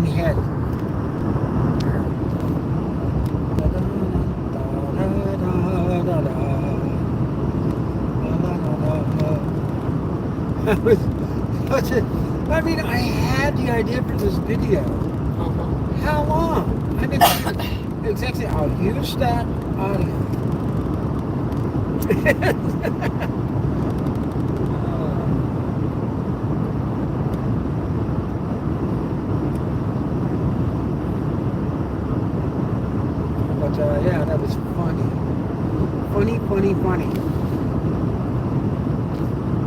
head. I mean, I had the idea for this video. How long? I mean, exactly. I'll use that audio. But yeah, that was funny. Funny.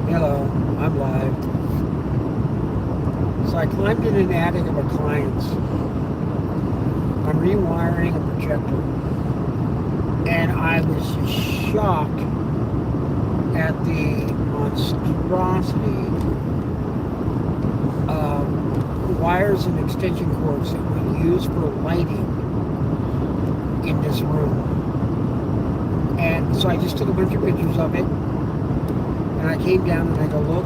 Hello, I'm live. So I climbed in an attic of a client's. I'm rewiring a projector. And I was just shocked at the monstrosity of wires and extension cords that we use for lighting in this room. And so I just took a bunch of pictures of it, and I came down and I go, look,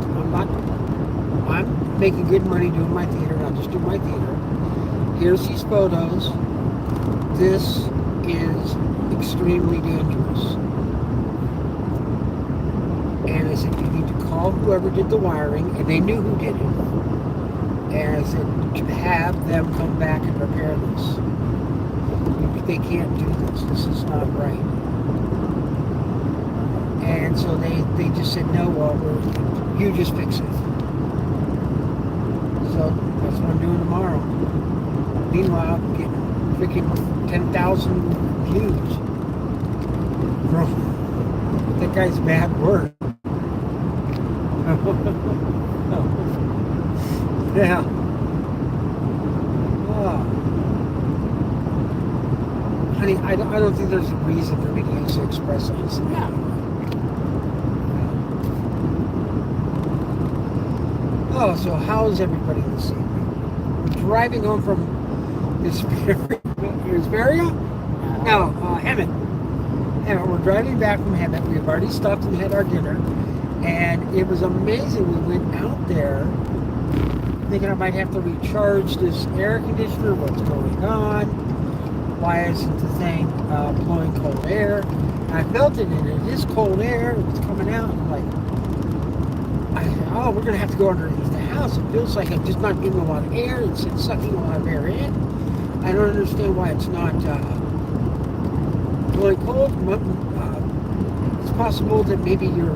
I'm making good money doing my theater, and I'll just do my theater. Here's these photos. This is extremely dangerous. And I said, you need to call whoever did the wiring, and they knew who did it. And I said, to have them come back and repair this. They can't do this. This is not right. And so they just said, no, well, you just fix it. So that's what I'm doing tomorrow. Meanwhile, I'm getting freaking 10,000 views from that guy's bad word. Yeah. Oh. Honey, I don't think there's a reason for me to use the express lanes. Oh, so how's everybody this evening? Driving home from Hesperia? No, Hemet. We're driving back from Hemet. We've already stopped and had our dinner. And it was amazing. We went out there thinking I might have to recharge this air conditioner. What's going on? Why isn't the thing blowing cold air? And I felt it, and it is cold air. It was coming out. I'm like, we're going to have to go underneath the house. It feels like I'm just not getting a lot of air. It's sucking a lot of air in. I don't understand why it's not blowing cold. It's possible that maybe your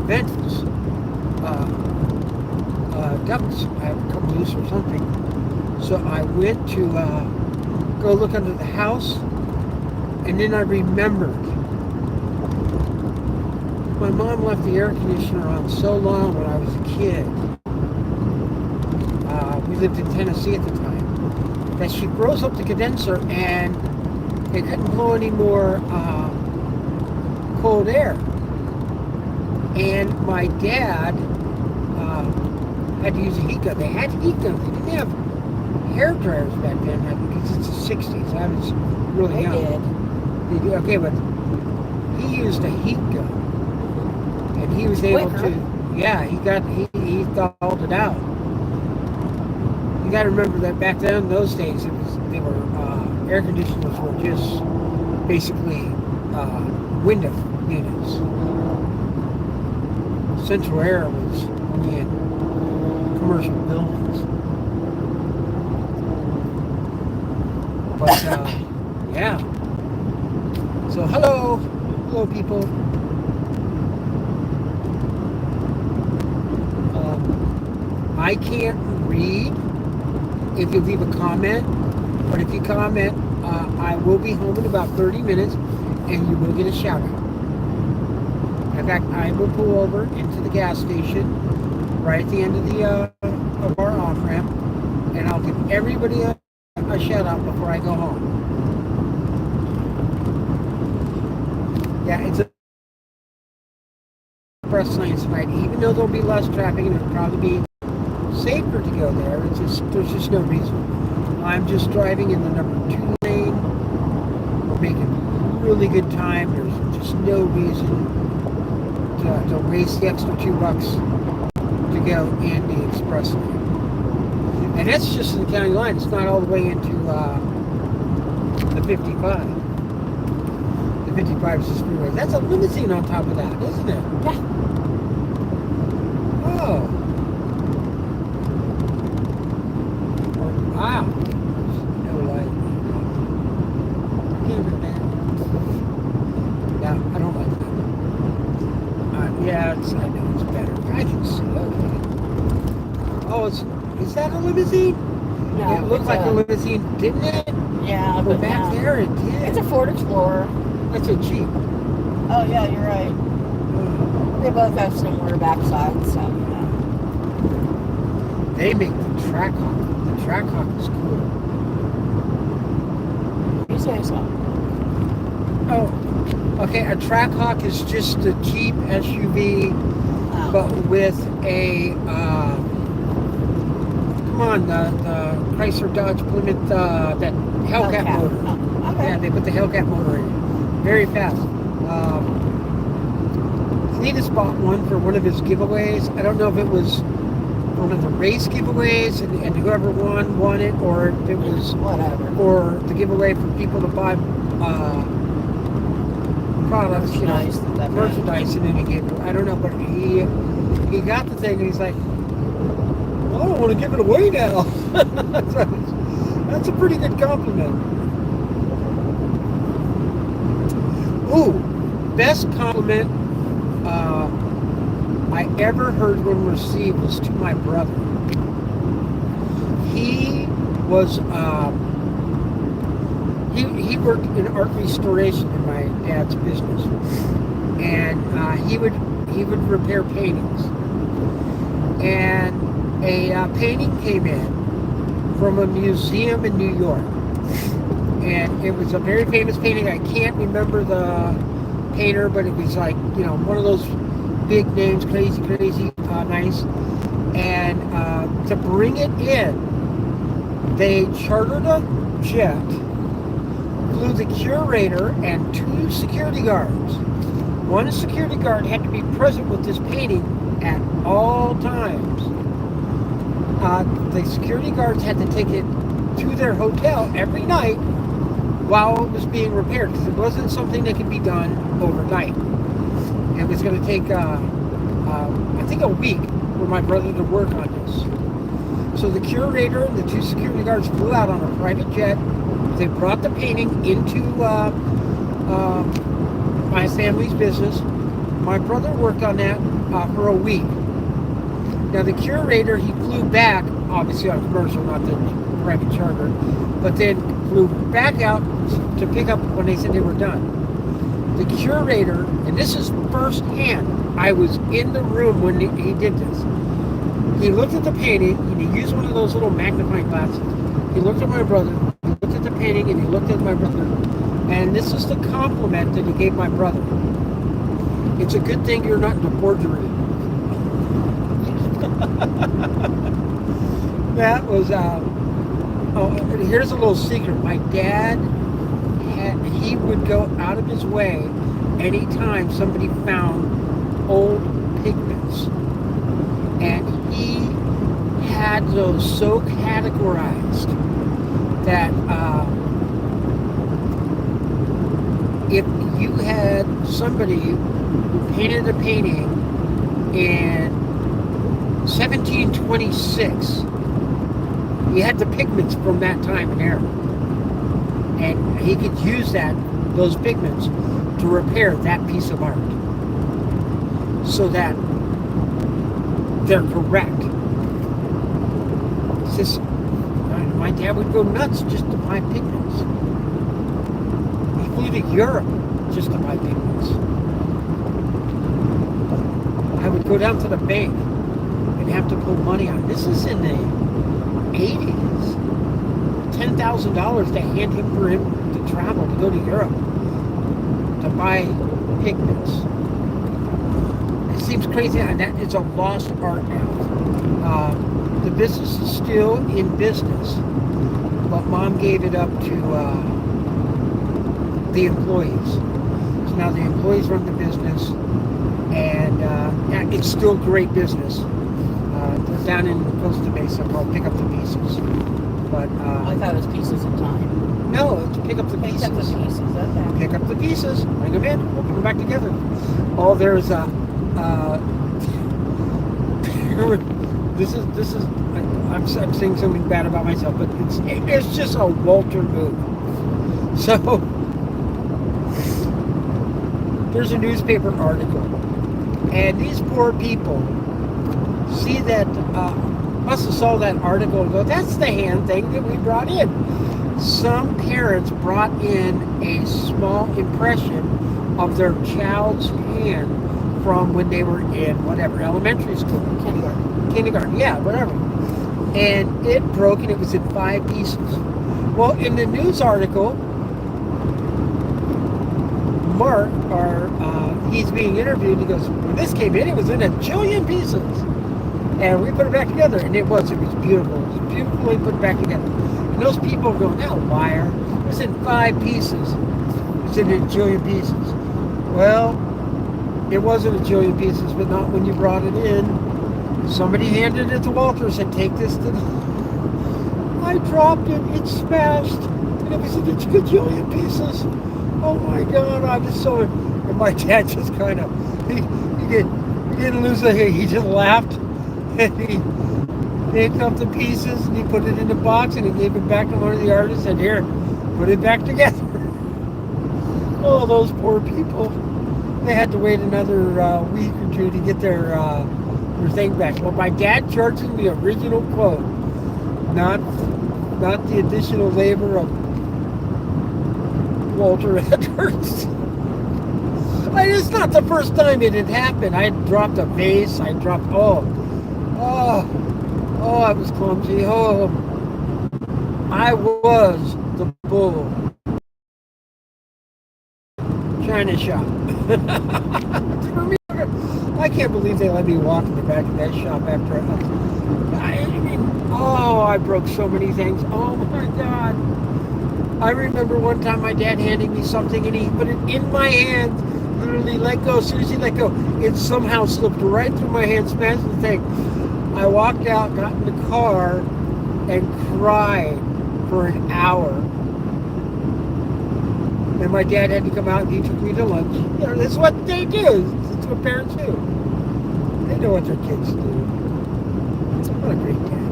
vents, ducts have come loose or something. So I went to go look under the house, and then I remembered. My mom left the air conditioner on so long when I was a kid. We lived in Tennessee at the time. That she froze up the condenser and it couldn't blow any more cold air. And my dad had to use a heat gun. They had heat guns. They didn't have hair dryers back then because it's the 60s. I was really young. They did. Okay, but he used a heat gun. And he was able to, he thawed it out. You got to remember that back then, in those days, air conditioners were just basically window units. Central air was only in commercial buildings. But yeah. So hello people. I can't read if you leave a comment, but if you comment, I will be home in about 30 minutes, and you will get a shout out. In fact, I will pull over into the gas station right at the end of our off ramp, and I'll give everybody a shout out before I go home. Yeah, it's a express lane tonight, even though there'll be less traffic and it'll probably be safer to go there. There's just no reason. I'm just driving in the number 2 lane. We're making really good time. There's just no reason to waste the extra $2 to go in the express lane. And that's just the county line. It's not all the way into the 55. The 55 is the freeway. That's a limousine on top of that, isn't it? Yeah. Oh. Wow. No light. Yeah, I don't like that. Yeah, I know it's better. I can see. Okay. Oh, is that a limousine? No, It looked like a limousine, didn't it? Yeah, But but back no. there it did. It's a Ford Explorer. That's a Jeep. Oh yeah, you're right. They both have similar backsides, so yeah. They make the Trackhawk. The Trackhawk is cool. You say so. Oh, okay. A Trackhawk is just a Jeep SUV, Oh. but with a come on, the Chrysler Dodge Plymouth that Hellcat motor. Oh, okay. Yeah, they put the Hellcat motor in. Very fast. Cletus bought one for one of his giveaways. I don't know if it was one of the race giveaways and whoever won it, or if it was Whatever. or the giveaway for people to buy products, merchandise, and then he gave it. I don't know, but he got the thing and he's like, well, I don't want to give it away now. That's a pretty good compliment. Ooh, best compliment I ever heard one received was to my brother. He was he worked in art restoration in my dad's business, and he would repair paintings. And a painting came in from a museum in New York, and it was a very famous painting. I can't remember the painter, but it was like, one of those big names, crazy, nice. And to bring it in, they chartered a jet, flew the curator and 2 security guards. One security guard had to be present with this painting at all times. The security guards had to take it to their hotel every night while it was being repaired, because it wasn't something that could be done overnight. It was going to take, I think, a week for my brother to work on this. So the curator and the 2 security guards flew out on a private jet. They brought the painting into my family's business. My brother worked on that for a week. Now the curator, he flew back, obviously on commercial, not the private charter, but then flew back out to pick up when they said they were done. The curator, and this is firsthand, I was in the room when he did this. He looked at the painting, and he used one of those little magnifying glasses. He looked at my brother, he looked at the painting, and he looked at my brother. And this is the compliment that he gave my brother. It's a good thing you're not into forgery. That was, here's a little secret. My dad, he would go out of his way anytime somebody found old pigments. And he had those so categorized that if you had somebody who painted a painting in 1726, he had the pigments from that time and era. And he could use those pigments to repair that piece of art so that they're correct. It's just, my dad would go nuts just to buy pigments. He flew to Europe just to buy pigments. I would go down to the bank and have to pull money out. This is in the 80s. $10,000 to hand him for him to travel, to go to Europe, to buy pigments. It seems crazy, and that is a lost art now. The business is still in business, but Mom gave it up to the employees. So now the employees run the business, and it's still great business. Down in Costa Mesa, called Pick Up the Beat. pieces. But I thought it was pieces of time. no, it's pick up the Pick pieces. up the pieces. Okay. Pick up the pieces, bring them in, we'll put them back together. Oh, there's a. This is. I'm saying something bad about myself, but it's just a Walter move. So there's a newspaper article, and these poor people see that. Must have saw that article and go, that's the hand thing that we brought in. Some parents brought in a small impression of their child's hand from when they were in whatever, elementary school. Kindergarten, yeah, whatever. And it broke and it was in 5 pieces. Well, in the news article, Mark, he's being interviewed, he goes, when this came in, it was in a jillion pieces. And we put it back together, and it was beautiful. It was beautifully put back together. And those people are going, now, liar. It was in 5 pieces. It was in a jillion pieces. Well, it wasn't a jillion pieces, but not when you brought it in. Somebody handed it to Walter and said, take this to the... I dropped it, it smashed, and it was in a jillion pieces. Oh my God, I was so... And my dad just kind of, he didn't lose a hit, he just laughed. And he picked up the pieces and he put it in the box and he gave it back to one of the artists and here, put it back together. Oh, those poor people. They had to wait another week or two to get their thing back. Well, my dad charged me the original quote, not the additional labor of Walter Edwards. It's not the first time it had happened. I had dropped a vase. I dropped, I was clumsy. Oh, I was the bull. China shop. I can't believe they let me walk in the back of that shop after I broke so many things. Oh my God. I remember one time my dad handing me something and he put it in my hand, literally let go. As soon as he let go, it somehow slipped right through my hand, smashed the thing. I walked out, got in the car, and cried for an hour. And my dad had to come out and he took me to lunch. You know, that's what they do. That's what parents do. They know what their kids do. What a great dad.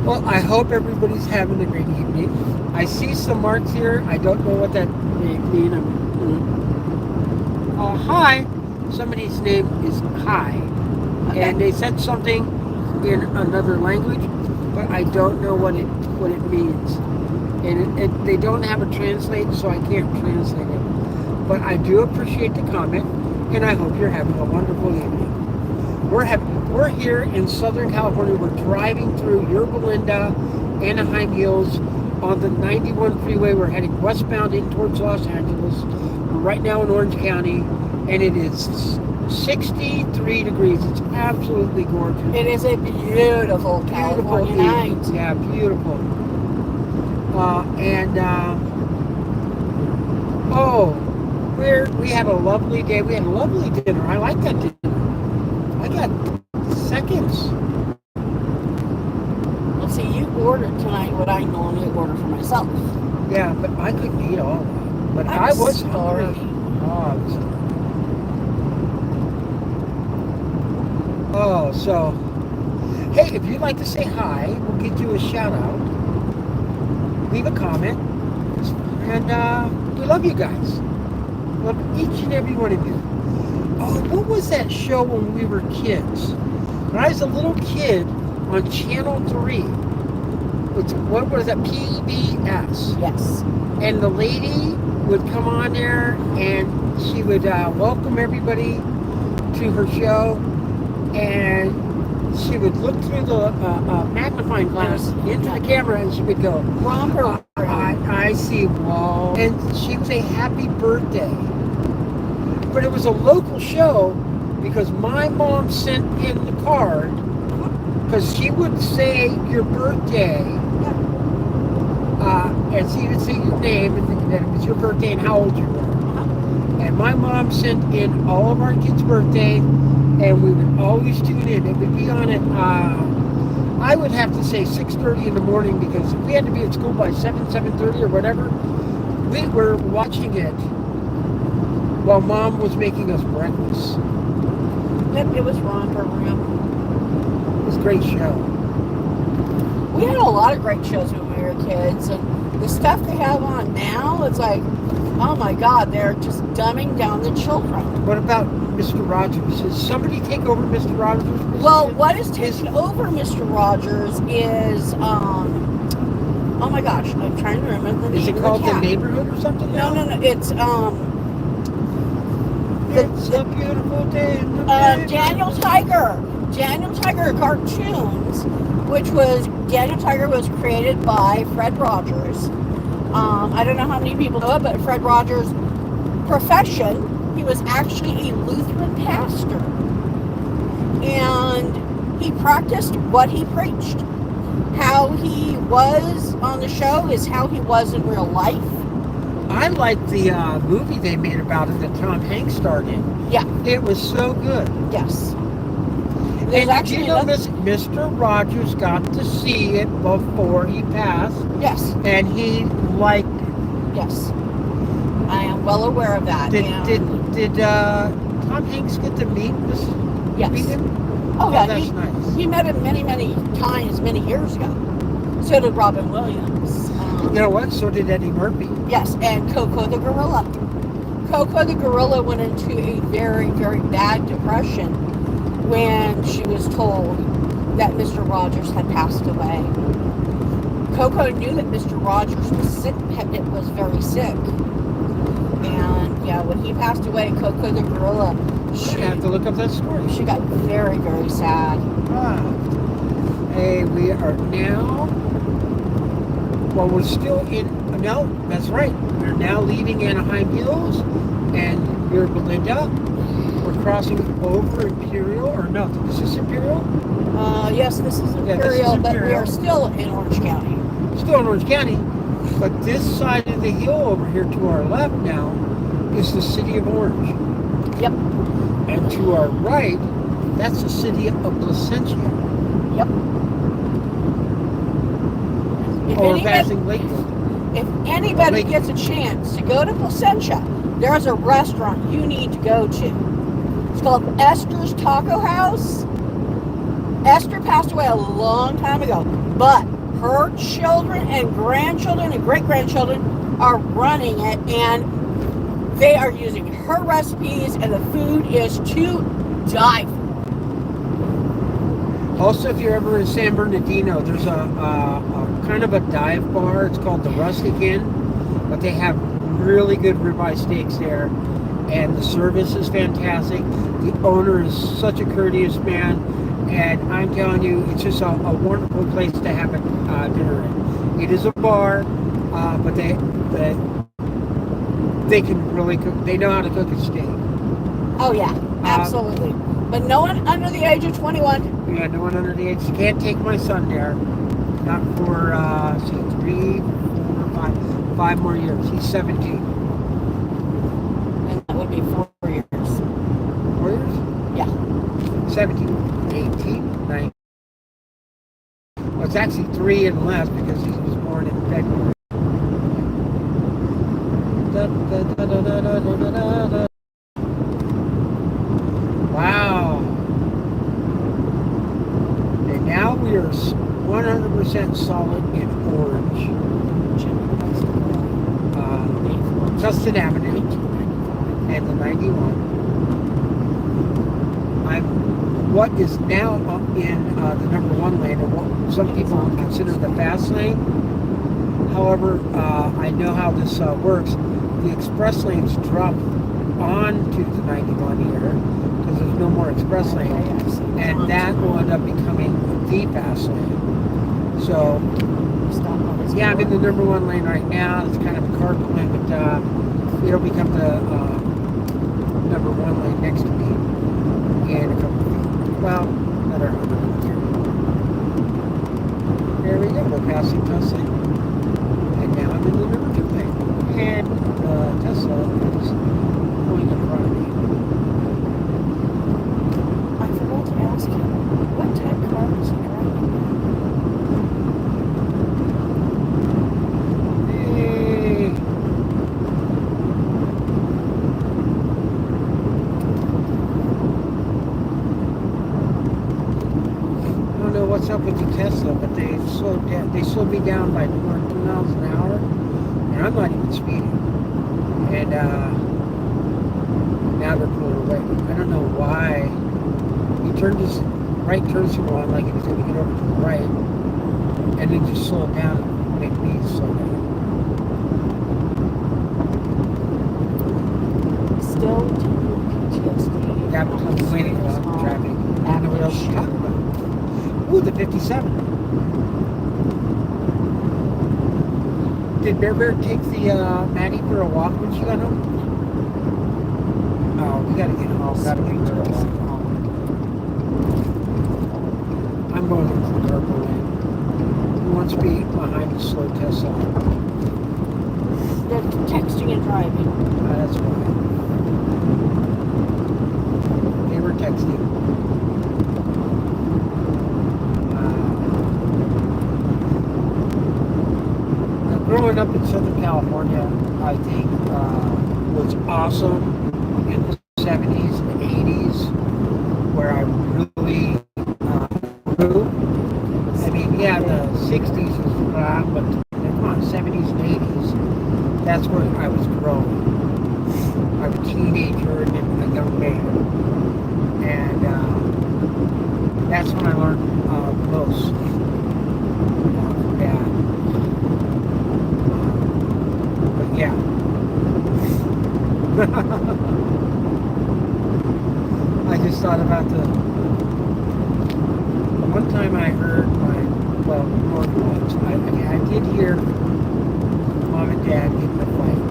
Well, I hope everybody's having a great evening. I see some marks here. I don't know what that may mean. Hi. Somebody's name is Hi. Okay. And they said something in another language, but I don't know what it means. And they don't have a translate, so I can't translate it. But I do appreciate the comment, and I hope you're having a wonderful evening. We're here in Southern California. We're driving through Yorba Linda, Anaheim Hills on the 91 freeway. We're heading westbound in towards Los Angeles. We're right now in Orange County, and it is 63 degrees. It's absolutely gorgeous. It is a beautiful California night. Yeah, beautiful. We had a lovely day. We had a lovely dinner. I like that dinner. I got seconds. Well, see, you ordered tonight what I normally order for myself. Yeah, but I couldn't eat all of it. But I was sorry. So, hey, if you'd like to say hi, we'll get you a shout out. Leave a comment. And we love you guys. Love each and every one of you. Oh, what was that show when we were kids? When I was a little kid on Channel 3. What was that? PBS. Yes. And the lady would come on there and she would welcome everybody to her show. And she would look through the magnifying glass into the camera and she would go, Romper. I see Wall. And she would say, happy birthday. But it was a local show because my mom sent in the card because she would say your birthday. And she would say your name and that it was your birthday and how old you were. And my mom sent in all of our kids' birthday and we would always tune in. It would be on at, I would have to say 6:30 in the morning, because if we had to be at school by 7:30 or whatever, we were watching it while Mom was making us breakfast. Yep, it was Romper Room. It was a great show. We had a lot of great shows when we were kids, and the stuff they have on now, it's like, oh my God, they're just dumbing down the children. What about Mr. Rogers? Does somebody take over Mr. Rogers? Well, what is taking over Mr. Rogers is, oh my gosh, I'm trying to remember the name. Is it called The Neighborhood or something? No, it's, It's a beautiful day in the neighborhood. Daniel Tiger Cartoons, which was, Daniel Tiger was created by Fred Rogers. I don't know how many people know it, but Fred Rogers' profession, he was actually a Lutheran pastor. And he practiced what he preached. How he was on the show is how he was in real life. I like the movie they made about it that Tom Hanks starred in. Yeah. It was so good. Yes. And did you know Mr. Rogers got to see it before he passed? Yes. And he liked it. Yes. I am well aware of that. Did Tom Hanks get to meet this? Yes. Meet him? Oh, yeah. That's nice. He met him many, many times, many years ago. So did Robin Williams. You know what? So did Eddie Murphy. Yes, and Coco the gorilla. Coco the gorilla went into a very, very bad depression when she was told that Mr. Rogers had passed away. Coco knew that Mr. Rogers was sick, was very sick. And yeah, when he passed away, Coco the gorilla, I have to look up that story. she got very, very sad. Hey, we are now, well, we're still in, no, that's right. We're now leaving Anaheim Hills, and we're Belinda. We're crossing over Imperial, or no, is this Imperial? Yes, this is Imperial, Yeah, this is but we Imperial. are still in Orange County. Still in Orange County, but this side of the hill over here to our left now is the city of Orange. Yep. And to our right, that's the city of Placentia. Yep. If Or anybody- passing Lakewood. If anybody Lake- gets a chance to go to Placentia, there's a restaurant you need to go to. It's called Esther's Taco House. Esther passed away a long time ago, but her children and grandchildren and great-grandchildren are running it, and they are using her recipes, and the food is to die for. Also, if you're ever in San Bernardino, there's a kind of a dive bar. It's called the Rustic Inn, but they have really good ribeye steaks there, and the service is fantastic. The owner is such a courteous man, and I'm telling you, it's just a wonderful place to have a dinner in. It is a bar, but they can really cook. They know how to cook a steak. Oh yeah, absolutely. But no one under the age of 21. Yeah, no one under the age. You can't take my son there. Not for 3, 4, 5 more years. He's 17. And that would be 4 years. 4 years? Yeah. 17, 18, 19. Well, it's actually 3 and less because he was born in February. Da, da, da, da, da, da, da, da, da. Wow. And now we are 100% solid in Orange. Tustin Avenue and the 91. I'm what is now up in the number 1 lane, or what some people would consider the fast lane. However, I know how this works. The express lanes drop onto the 91 here because there's no more express lane, and that will end up becoming the fast lane. So, yeah, I'm in the number 1 lane right now. It's kind of a carpool lane, but it'll become the number 1 lane next to me in a couple of feet. Well, another 100 here. There we go. We're passing Tesla, and now I'm in the number 2 lane, and Tesla is going in front of me. up with the Tesla, but they slowed down. They slowed me down by 2 miles an hour, and I'm not even speeding. And now they're pulling away. I don't know why. He turned his right turn signal on like he was going to get over to the right, and then just slow it down and make me slow down. Still PTSD. Yeah, but I'm waiting about traffic. I don't know what else to talk about. Ooh, the 57. Did Bear Bear take the Maddie for a walk when she got home? Oh, we gotta get home. Gotta get her a walk home. I'm going into the purple lane. He wants to be behind the slow Tesla. They're texting and driving. That's why. They were texting. Growing up in Southern California, I think was awesome in the 70s and 80s, where I really grew. I mean, yeah, the 60s was flat, but come on, 70s and 80s, that's where I was growing. I was a teenager and then a young man. And that's when I learned most from Dad. Yeah. I just thought about the one time I heard more than once. I did hear Mom and Dad get in a fight.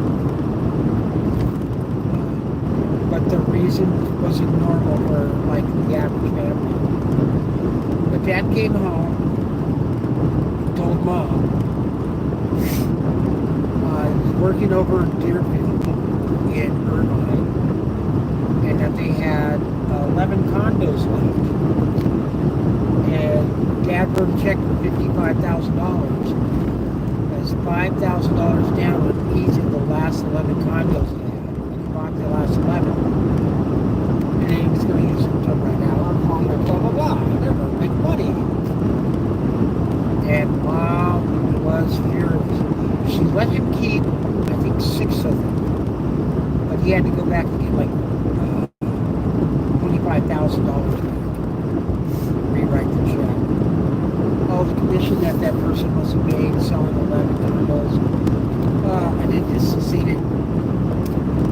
But the reason wasn't normal for like the average family. But Dad came home and told Mom working over in Deerfield in Irvine, and that they had 11 condos left. And Dad wrote a check for $55,000. That's $5,000 down on each of the last 11 condos they had. And he bought the last 11. And then he was going to use them to rent out, blah, blah, blah, whatever, make money. And Mom was furious. She let him keep, I think, 6 of them. But he had to go back and get like $25,000 back. Rewrite the check. All the commission that person must have made selling 11 condos. And it just seen it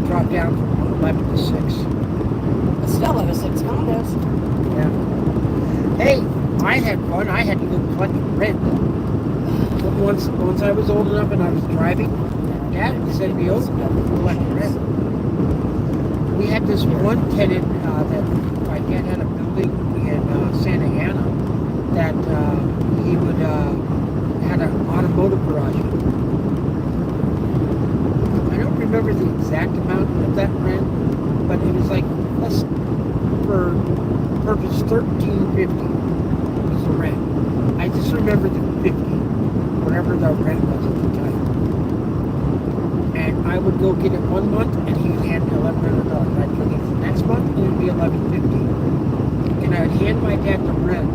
drop down from 11 to 6. But still, it was 6 condos. Yeah. Hey, I had fun. I had to go collect rent. Once I was old enough and I was driving, Dad sent me over to collect rent. We had this one tenant that my dad had a building in Santa Ana that he would had an automotive garage. I don't remember the exact amount of that rent, but it was like less for purpose $13.50 was the rent. I just remember the 50. Whatever the rent was at the time. And I would go get it 1 month and he would hand me $1,100. I'd go get it the next month and it would be $1,150. And I would hand my dad the rent.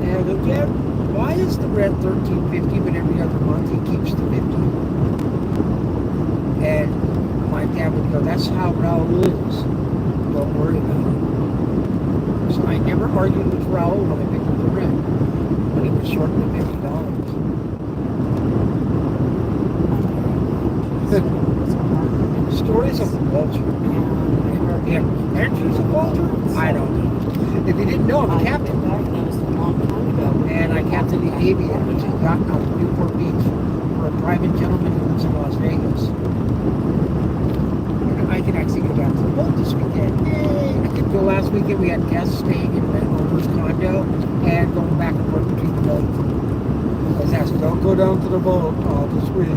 And I would go, Dad, why is the rent $13.50 but every other month he keeps the 50? And my dad would go, that's how Raul is. Don't worry about it. So I never argued with Raul when I picked up the rent. When he was short of $50. Stories of Walter. Yeah, Adventures of Walter? I don't know. If you didn't know, I'm a captain. And I captain the Aviator, which is a yacht out of Newport Beach for a private gentleman who lives in Las Vegas. And I can actually go down to the boat this weekend. Yay! I could go last weekend. We had guests staying in the owner's condo and going back and forth between the boat. I was asked, don't go down to the boat this week.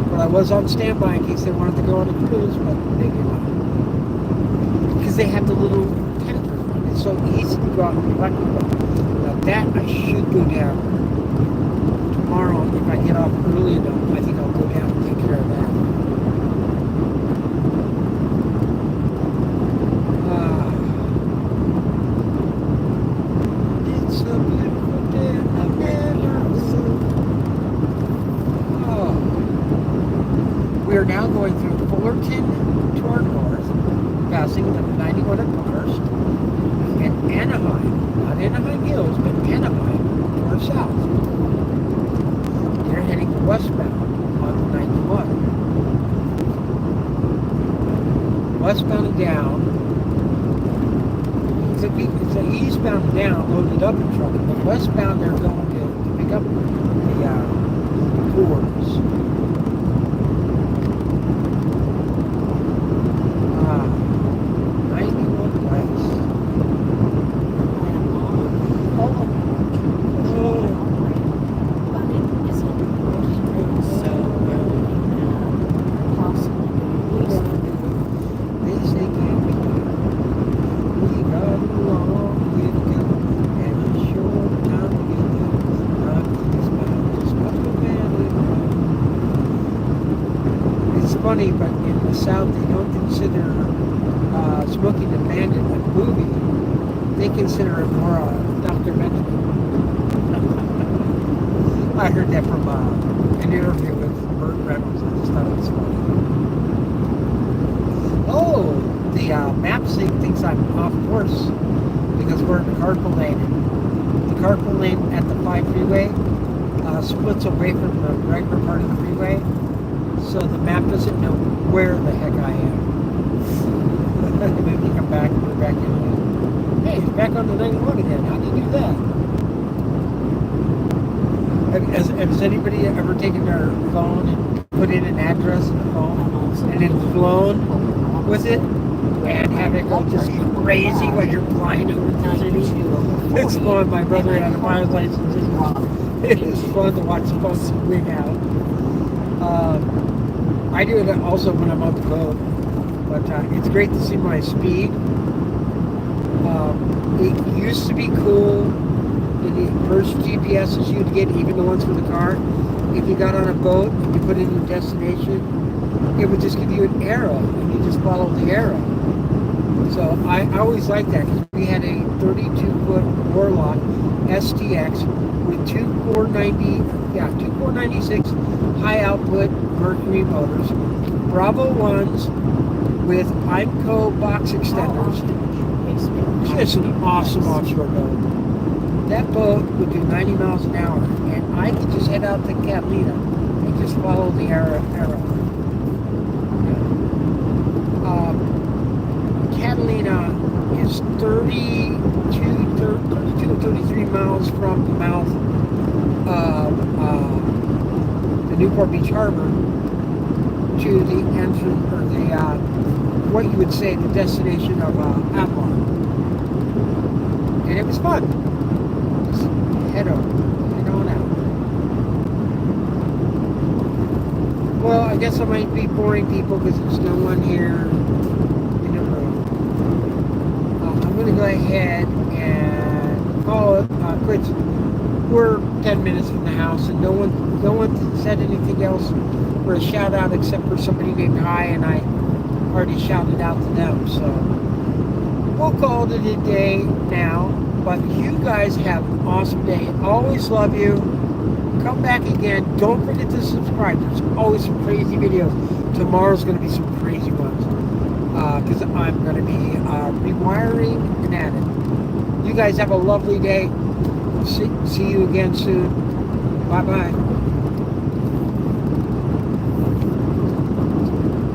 But I was on standby in case they wanted to go on a cruise, but they did not. Because they have the little tent room. It's so easy to go out and collect the boat. Now that I should go down tomorrow if I get off early enough. I think I'll go down and take care of that. It's a down, loaded up in truck. But westbound, they're going to pick up the Fords. 91 West. Funny, but in the South they don't consider Smoking the Bandit a movie. They consider it more a documentary. I heard that from an interview with Burt Reynolds. I just thought it was funny. Oh, the map thinks I'm off course because we're in the carpool lane. The carpool lane at the 5 freeway splits away from the regular part of the freeway. So the map doesn't know where the heck I am. Maybe come back and we're back in. Hey, he's back on the 91 again. How do you do that? Has anybody ever taken their phone and put in an address in the phone and then flown with it and have it go just crazy while you're flying over the city? It's fun. My brother had a pilot's license. It is fun to watch the phone swing out. I do it also when I'm on the boat, but it's great to see my speed. It used to be cool in the first GPSs you'd get, even the ones for the car. If you got on a boat and you put in your destination, it would just give you an arrow, and you just follow the arrow. So I always liked that because we had a 32-foot Warlock STX with two 496 high output Mercury motors, Bravo 1s with Imco box extenders. Just an awesome offshore boat. That boat would do 90 miles an hour, and I could just head out to Catalina and just follow the arrow. Catalina is 32 to 33 miles from the mouth of the Newport Beach Harbor to the entrance, or the what you would say the destination of Avalon. And it was fun. Just head on out. Well, I guess I might be boring people because there's no one here in the room. I'm going to go ahead and call it quits. We're 10 minutes from the house, and no one said anything else for a shout out except for somebody named Hi, and I already shouted out to them. So we'll call it a day now. But you guys have an awesome day. Always love you. Come back again. Don't forget to subscribe. There's always some crazy videos. Tomorrow's going to be some crazy ones because I'm going to be rewiring an attic. You guys have a lovely day. See you again soon. Bye-bye.